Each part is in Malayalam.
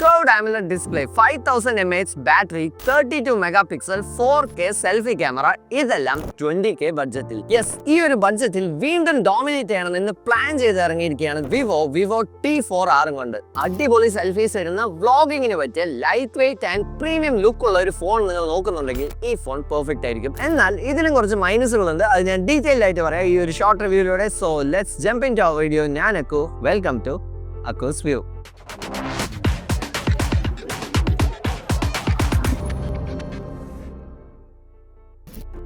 Curved AMOLED display, 5000 mAh battery, 32 megapixel 4K selfie camera, ഇതെല്ലാം 20K ബഡ്ജറ്റിൽ. യെസ്, ഈ ഒരു ബഡ്ജറ്റിൽ വീണ്ടും ഡോമിനേറ്റ് ചെയ്യണമെന്ന് പ്ലാൻ ചെയ്ത് ഇറങ്ങിയിരിക്കുകയാണ് വിവോ T4R കൊണ്ട്. അടിപൊളി സെൽഫീസ് തരുന്ന വ്ളോഗിങ്ങിന് പറ്റിയ light weight and premium look ഉള്ള ഒരു ഫോൺ നിങ്ങൾ നോക്കുന്നുണ്ടെങ്കിൽ ഈ ഫോൺ പെർഫെക്റ്റ് ആയിരിക്കും. എന്നാൽ ഇതിനും കുറച്ച് മൈനസുകളുണ്ട്, അത് ഞാൻ ഡീറ്റെയിൽഡ് ആയിട്ട് പറയാം ഈ ഒരു ഷോർട്ട് റിവ്യൂയിലൂടെ. So let's jump into our video. ഞാൻ Akku, welcome to AKKUS view.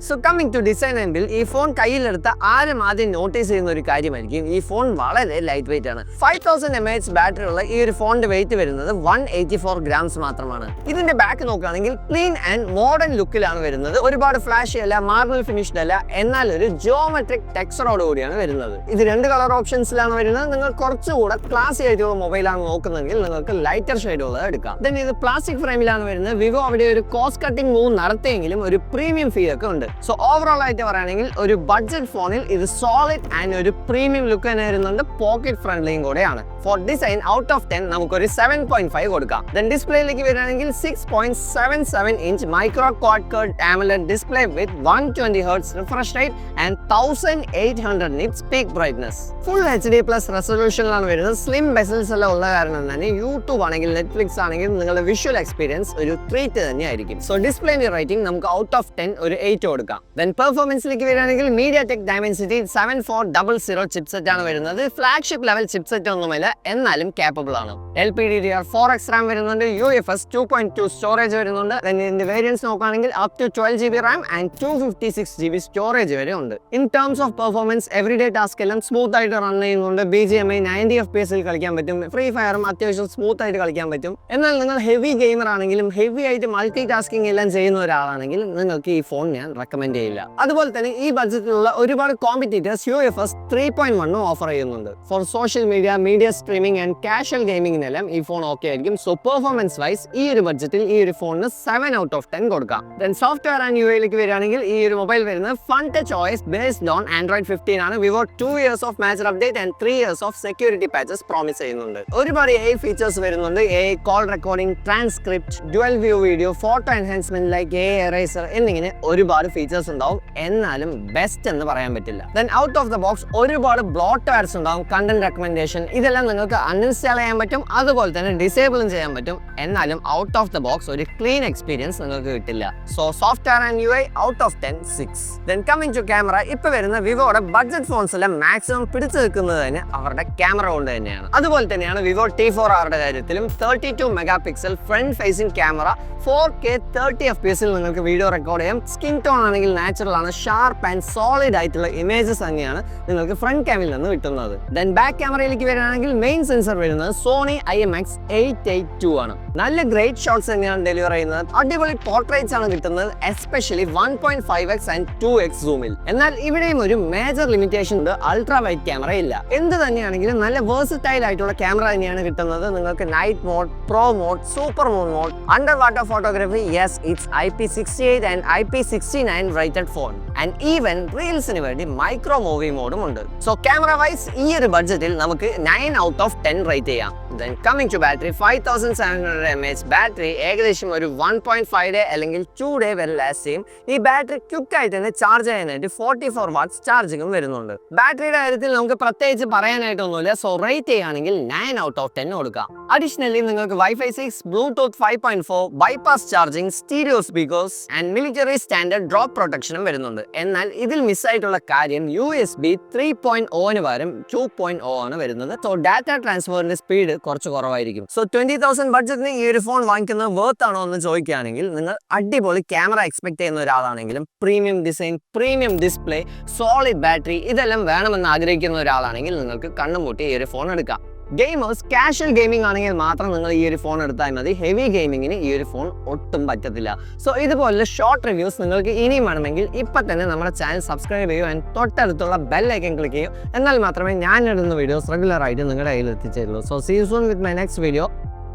So coming to design and build, ഈ ഫോൺ കയ്യിലെടുത്ത ആരും ആദ്യം നോട്ടീസ് ചെയ്യുന്ന ഒരു കാര്യമായിരിക്കും ഈ ഫോൺ വളരെ ലൈറ്റ് വെയിറ്റ് ആണ്. 5000 mAh ബാറ്ററി ഉള്ള ഈ ഒരു ഫോണിന്റെ വെയിറ്റ് വരുന്നത് 184 ഗ്രാംസ് മാത്രമാണ്. ഇതിന്റെ ബാക്ക് നോക്കുകയാണെങ്കിൽ ക്ലീൻ ആൻഡ് മോഡേൺ ലുക്കിലാണ് വരുന്നത്. ഒരുപാട് ഫ്ലാഷി അല്ല, മാർബിൾ ഫിനിഷ്ഡ് അല്ല, എന്നാൽ ഒരു ജിയോമെട്രിക് ടെക്സ്ചറോട് കൂടിയാണ് വരുന്നത്. ഇത് രണ്ട് കളർ ഓപ്ഷൻസിലാണ് വരുന്നത്. നിങ്ങൾ കുറച്ചുകൂടെ ക്ലാസി ആയിട്ടുള്ള മൊബൈലാണ് നോക്കുന്നതെങ്കിൽ നിങ്ങൾക്ക് ലൈറ്റർ ഷെയ്ഡ് ഉള്ളത് എടുക്കാം. ദെൻ ഇത് പ്ലാസ്റ്റിക് ഫ്രെയിമിലാണ് വരുന്നത്. വിവോ അവിടെ ഒരു കോസ്റ്റ് കട്ടിംഗ് മൂവ് നടത്തിയെങ്കിലും ഒരു പ്രീമിയം ഫീൽ ഒക്കെ ഉണ്ട്. സോ ഓവറോൾ ആയിട്ട് പറയുകയാണെങ്കിൽ ഒരു ബഡ്ജറ്റ് ഫോണിൽ ഇത് സോളിഡ് ആൻഡ് ഒരു പ്രീമിയം ലുക്ക് തന്നെ വരുന്നുണ്ട്. പോക്കറ്റ് ഫ്രണ്ട്ലിയും കൂടെയാണ്. ഫോർ ഡിസൈൻ ഔട്ട് ഓഫ് 10 നമുക്കൊരു 7.5 കൊടുക്കാം. ദെൻ ഡിസ്പ്ലേയിലേക്ക് വരികയാണെങ്കിൽ 6.77 inch micro quad curve AMOLED display with 120 Hz refresh rate and 1800 nits peak brightness. Full HD+ റെസൊല്യൂഷനിലാണ് വരുന്നത്. സ്ലിം ബെസൽസ് എല്ലാം ഉള്ള കാരണം തന്നെ യൂട്യൂബ് ആണെങ്കിൽ നെറ്റ്ഫ്ലിക്സ് ആണെങ്കിൽ നിങ്ങളുടെ വിഷ്വൽ എക്സ്പീരിയൻസ് ഒരു ട്രീറ്റ് തന്നെയായിരിക്കും. സോ ഡിസ്പ്ലേന്റെ റേറ്റിംഗ് നമുക്ക് ഔട്ട് ഓഫ് 10 ഒരു 8 കൊടുക്കാം. Then പെർഫോമൻസിലേക്ക് വരികയാണെങ്കിൽ MediaTek Dimensity 7400 ചിപ്സെറ്റ് ആണ് വരുന്നത്. ഫ്ലാഗ്ഷിപ്പ് ലെവൽ ചിപ്സെറ്റ് ഒന്നുമല്ല, എന്നാലും കേപ്പബിൾ ആണ്. LPDDR4X RAM വരുന്നുണ്ട്. UFS 2.2 സ്റ്റോറേജ് വരുന്നുണ്ട്. ഇതിന്റെ വേരിയൻസ് നോക്കുകയാണെങ്കിൽ up to 12GB RAM and 256GB storage വരെ ഉണ്ട്. In terms of performance everyday task എല്ലാം സ്മൂത്ത് ആയിട്ട് റൺ ചെയ്യുന്നുണ്ട്. BGMI 90 FPS കളിക്കാൻ പറ്റും. ഫ്രീ ഫയറും അത്യാവശ്യം സ്മൂത്ത് ആയിട്ട് കളിക്കാൻ പറ്റും. എന്നാൽ നിങ്ങൾ ഹെവി ഗെയിമർ ആണെങ്കിലും ഹെവി ആയിട്ട് മൾട്ടി ടാസ്കിംഗ് എല്ലാം ചെയ്യുന്ന ഒരാളാണെങ്കിൽ നിങ്ങൾക്ക് ഈ ഫോൺ ഞാൻ റെക്കമെൻഡ് ചെയ്യില്ല. അതുപോലെ തന്നെ ഈ ബഡ്ജറ്റിലുള്ള ഒരുപാട് കോമ്പറ്റീറ്റേഴ്സ് UFS 3.1 ഓഫർ ചെയ്യുന്നുണ്ട്. For social media streaming and casual ഗെയിമിംഗിനെല്ലാം ഈ ഫോൺ ഓക്കെ ആയിരിക്കും. സോ പെർഫോമൻസ് വൈസ് ഈ ഒരു ബഡ്ജറ്റിൽ ഈ ഒരു ഫോണിന് 7 ഔട്ട് ഓഫ് 10 കൊടുക്കാം. ദെൻ സോഫ്റ്റ്വെയർ ആൻഡ് UIയിലേക്ക് വരികയാണെങ്കിൽ ഈ ഒരു മൊബൈൽ വരുന്നത് fun touch OS based on Android 15 ആണ്. Vivo 2 years of major update and 3 years of security patches promise ചെയ്യുന്നുണ്ട്. ഒരുപാട് AI ഫീച്ചേഴ്സ് വരുന്നുണ്ട്. AI call recording, transcript, dual view video, photo enhancement like AI eraser എന്നിങ്ങനെ ഒരുപാട് ഫീച്ചേഴ്സ് ഉണ്ടാവും. എന്നാലും ബെസ്റ്റ് എന്ന് പറയാൻ പറ്റില്ല. Then out of the box ഒരുപാട് ബ്ലോട്ട്വെയർസ് ഉണ്ടാവും. കണ്ടന്റ് റെക്കമെൻഡേഷൻ ഇതെല്ലാം നിങ്ങൾക്ക് അൺഇൻസ്റ്റാൾ ചെയ്യാൻ പറ്റും, അതുപോലെ തന്നെ ഡിസേബിളും ചെയ്യാൻ പറ്റും. എന്നാലും ഔട്ട് ഓഫ് ദ ബോക്സ് ഒരു ക്ലീൻ എക്സ്പീരിയൻസ് നിങ്ങൾക്ക് കിട്ടില്ല. So software and UI out of 10 6. Then coming to camera, ഇപ്പൊ വരുന്ന വിവോയുടെ ബഡ്ജറ്റ് ഫോൺസ് എല്ലാം മാക്സിമം പിടിച്ചു നിൽക്കുന്നത് തന്നെ അവരുടെ ക്യാമറ കൊണ്ട് തന്നെയാണ്. അതുപോലെ തന്നെയാണ് വിവോ T4Rയുടെ കാര്യത്തിലും 32 megapixel front facing camera, 4K 30 FPS നിങ്ങൾക്ക് വീഡിയോ റെക്കോർഡ് ചെയ്യാം. സ്കിൻ ടോൺ ആണെങ്കിൽ നാച്ചുറൽ ആണ്. ഷാർപ്പ് ആൻഡ് സോളിഡ് ആയിട്ടുള്ള ഇമേജസ് തന്നെയാണ് നിങ്ങൾക്ക് ഫ്രണ്ട് ക്യാമിൽ നിന്ന് കിട്ടുന്നത്. ദെൻ ബാക്ക് ക്യാമറയിലേക്ക് വരികയാണെങ്കിൽ മെയിൻ സെൻസർ വരുന്നത് സോണി IMX882 ആണ്. നല്ല ഗ്രേറ്റ് ഷോട്ട്സ് തന്നെയാണ് ഡെലിവർ ചെയ്യുന്നത്. അടിപൊളി പോർട്രേറ്റ്സ് ആണ് കിട്ടുന്നത്, എസ്പെഷ്യലി 1.5x ആൻഡ് 2x സൂമിൽ. എന്നാൽ ഇവിടെയും ഒരു മേജർ ലിമിറ്റേഷൻ ഉണ്ട്, അൾട്രാ വൈഡ് ക്യാമറ ഇല്ല. എന്ത് തന്നെയാണെങ്കിലും നല്ല വേഴ്സറ്റൈൽ ആയിട്ടുള്ള ക്യാമറ തന്നെയാണ് കിട്ടുന്നത്. നിങ്ങൾക്ക് night mode, pro mode, super moon mode, under water photography, yes it's IP68 and IP69 rated phone. And even റീൽസിന് വേണ്ടി മൈക്രോ മൂവി മോഡും ഉണ്ട്. സോ ക്യാമറ വൈസ് ഈ ഒരു ബഡ്ജറ്റിൽ നമുക്ക് 9 ഔട്ട് ഓഫ് 10 റേറ്റ് ചെയ്യാം. Then coming to battery, 5700 mAh battery ഏകദേശം ഒരു 1.5 ഡേ അല്ലെങ്കിൽ 2 ഡേ വരെ ലാസ്റ്റ് ചെയ്യും. ഈ ബാറ്ററി ക്വിക്ക് ആയിട്ട് തന്നെ ചാർജ് ചെയ്യാനായിട്ട് 44 വാട്ട്സ് ചാർജിങ്ങും വരുന്നുണ്ട്. ബാറ്ററിയുടെ കാര്യത്തിൽ നമുക്ക് പ്രത്യേകിച്ച് പറയാനായിട്ടൊന്നുമില്ല. സോ റേറ്റ് ചെയ്യുകയാണെങ്കിൽ 9 ഔട്ട് ഓഫ് 10 കൊടുക്കാം. അഡീഷണലി നിങ്ങൾക്ക് Wi-Fi 6, Bluetooth 5.4, bypass charging, stereo speakers and military standard drop പ്രൊട്ടക്ഷനും വരുന്നുണ്ട്. എന്നാൽ ഇതിൽ മിസ്സായിട്ടുള്ള കാര്യം USB 3.0 പകരം 2.0 ആണ് വരുന്നത്. സോ ഡാറ്റ ട്രാൻസ്ഫറിന്റെ സ്പീഡ് കുറച്ച് കുറവായിരിക്കും. സോ 20,000 ബഡ്ജറ്റിന് ഈ ഒരു ഫോൺ വാങ്ങിക്കുന്നത് വർത്ത് ആണോ എന്ന് ചോദിക്കുകയാണെങ്കിൽ നിങ്ങൾ അടിപൊളി ക്യാമറ എക്സ്പെക്ട് ചെയ്യുന്ന ഒരാളാണെങ്കിലും premium design, premium display, solid battery ഇതെല്ലാം വേണമെന്ന് ആഗ്രഹിക്കുന്ന ഒരാളാണെങ്കിൽ നിങ്ങൾക്ക് കണ്ണും ഈ ഒരു ഫോൺ എടുക്കാം. ഗെയിമേഴ്സ്, കാഷ്വൽ ഗെയിമിംഗ് ആണെങ്കിൽ മാത്രം നിങ്ങൾ ഈ ഒരു ഫോൺ എടുത്താൽ മതി. ഹെവി ഗെയിമിങ്ങിന് ഈ ഒരു ഫോൺ ഒട്ടും പറ്റത്തില്ല. സോ ഇതുപോലുള്ള ഷോർട്ട് റിവ്യൂസ് നിങ്ങൾക്ക് ഇനിയും വേണമെങ്കിൽ ഇപ്പം തന്നെ നമ്മുടെ ചാനൽ സബ്സ്ക്രൈബ് ചെയ്യൂ ആൻഡ് തൊട്ടടുത്തുള്ള ബെൽ ഐക്കൺ ക്ലിക്ക് ചെയ്യൂ. എന്നാൽ മാത്രമേ ഞാൻ ഇടുന്ന വീഡിയോസ് റെഗുലർ ആയിട്ട് നിങ്ങളുടെ കയ്യിൽ എത്തിച്ചേരുള്ളൂ. So see you soon with my next video.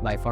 Bye for now.